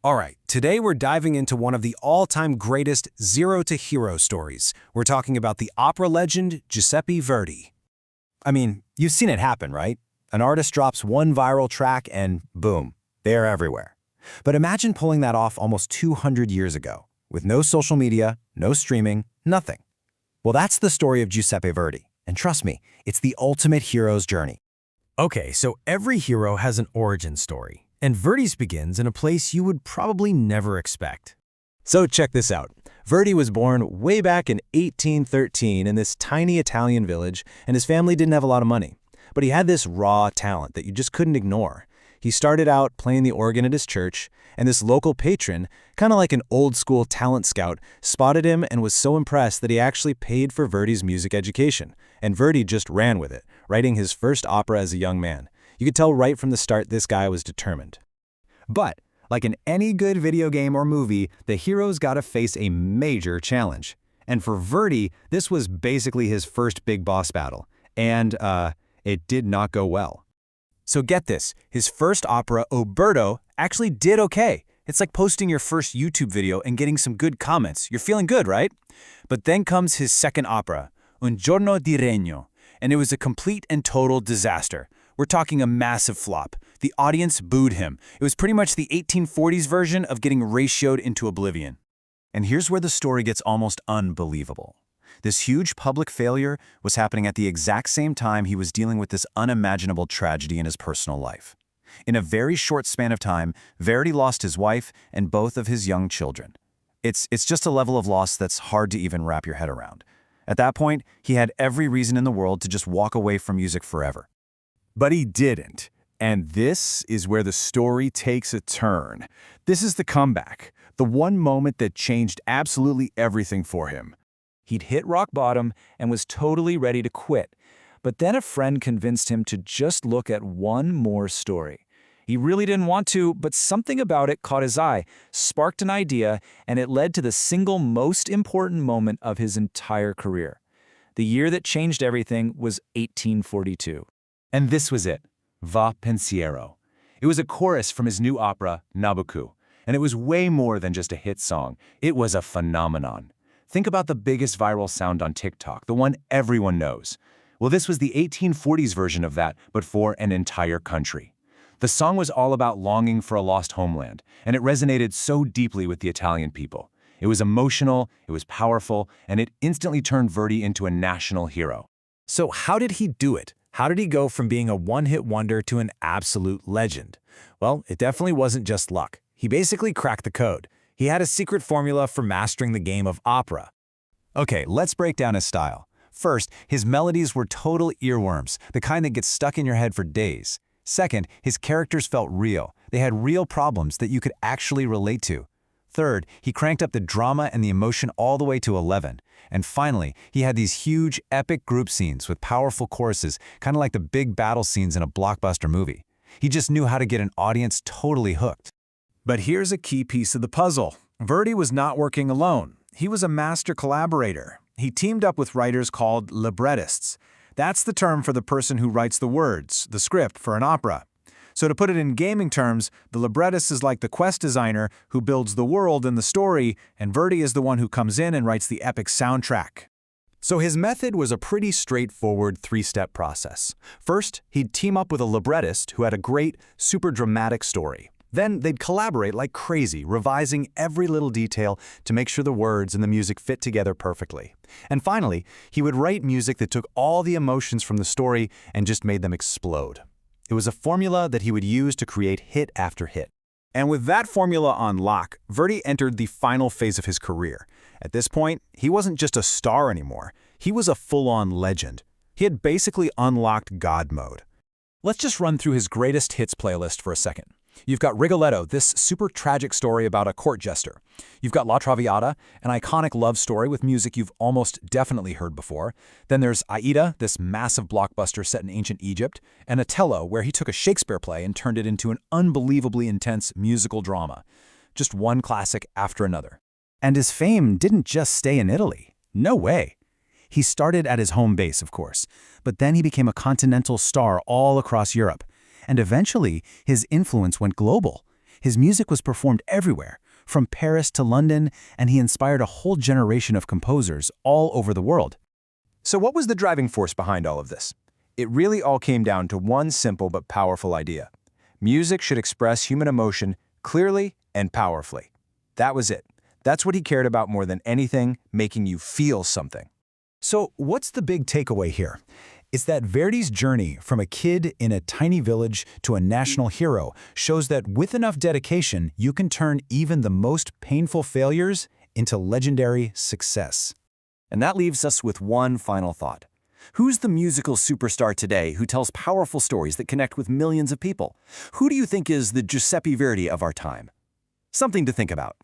All right, today we're diving into one of the all-time greatest zero to hero stories. We're talking about the opera legend Giuseppe Verdi. I mean, you've seen it happen, right? An artist drops one viral track and boom, they're everywhere. But imagine pulling that off almost 200 years ago, with no social media, no streaming, nothing. Well, that's the story of Giuseppe Verdi, and trust me, it's the ultimate hero's journey. Okay, so every hero has an origin story. And Verdi's begins in a place you would probably never expect. So check this out. Verdi was born way back in 1813 in this tiny Italian village, and his family didn't have a lot of money. But he had this raw talent that you just couldn't ignore. He started out playing the organ at his church, and this local patron, kind of like an old-school talent scout, spotted him and was so impressed that he actually paid for Verdi's music education. And Verdi just ran with it, writing his first opera as a young man. You could tell right from the start this guy was determined. But, like in any good video game or movie, the hero's gotta face a major challenge. And for Verdi, this was basically his first big boss battle. And, it did not go well. So get this, his first opera, Oberto, actually did okay. It's like posting your first YouTube video and getting some good comments. You're feeling good, right? But then comes his second opera, Giorno, regno, and it was a complete and total disaster. We're talking a massive flop. The audience booed him. It was pretty much the 1840s version of getting ratioed into oblivion. And here's where the story gets almost unbelievable. This huge public failure was happening at the exact same time he was dealing with this unimaginable tragedy in his personal life. In a very short span of time, Verdi lost his wife and both of his young children. It's just a level of loss that's hard to even wrap your head around. At that point, he had every reason in the world to just walk away from music forever. But he didn't. And this is where the story takes a turn. This is the comeback, the one moment that changed absolutely everything for him. He'd hit rock bottom and was totally ready to quit. But then a friend convinced him to just look at one more story. He really didn't want to, but something about it caught his eye, sparked an idea, and it led to the single most important moment of his entire career. The year that changed everything was 1842. And this was it, Va Pensiero. It was a chorus from his new opera, Nabucco, and it was way more than just a hit song. It was a phenomenon. Think about the biggest viral sound on TikTok, the one everyone knows. Well, this was the 1840s version of that, but for an entire country. The song was all about longing for a lost homeland, and it resonated so deeply with the Italian people. It was emotional, it was powerful, and it instantly turned Verdi into a national hero. So how did he do it? How did he go from being a one-hit wonder to an absolute legend? Well, it definitely wasn't just luck. He basically cracked the code. He had a secret formula for mastering the game of opera. Okay, let's break down his style. First, his melodies were total earworms, the kind that gets stuck in your head for days. Second, his characters felt real. They had real problems that you could actually relate to. Third, he cranked up the drama and the emotion all the way to 11. And finally, he had these huge, epic group scenes with powerful choruses, kind of like the big battle scenes in a blockbuster movie. He just knew how to get an audience totally hooked. But here's a key piece of the puzzle. Verdi was not working alone. He was a master collaborator. He teamed up with writers called librettists. That's the term for the person who writes the words, the script for an opera. So to put it in gaming terms, the librettist is like the quest designer who builds the world and the story, and Verdi is the one who comes in and writes the epic soundtrack. So his method was a pretty straightforward three-step process. First, he'd team up with a librettist who had a great, super dramatic story. Then they'd collaborate like crazy, revising every little detail to make sure the words and the music fit together perfectly. And finally, he would write music that took all the emotions from the story and just made them explode. It was a formula that he would use to create hit after hit. And with that formula on lock, Verdi entered the final phase of his career. At this point, he wasn't just a star anymore. He was a full-on legend. He had basically unlocked God mode. Let's just run through his greatest hits playlist for a second. You've got Rigoletto, this super tragic story about a court jester. You've got La Traviata, an iconic love story with music you've almost definitely heard before. Then there's Aida, this massive blockbuster set in ancient Egypt, and Otello, where he took a Shakespeare play and turned it into an unbelievably intense musical drama. Just one classic after another. And his fame didn't just stay in Italy. No way. He started at his home base, of course, but then he became a continental star all across Europe. And eventually, his influence went global. His music was performed everywhere, from Paris to London, and he inspired a whole generation of composers all over the world. So what was the driving force behind all of this? It really all came down to one simple but powerful idea. Music should express human emotion clearly and powerfully. That was it. That's what he cared about more than anything, making you feel something. So what's the big takeaway here? It's that Verdi's journey from a kid in a tiny village to a national hero shows that with enough dedication, you can turn even the most painful failures into legendary success. And that leaves us with one final thought. Who's the musical superstar today who tells powerful stories that connect with millions of people? Who do you think is the Giuseppe Verdi of our time? Something to think about.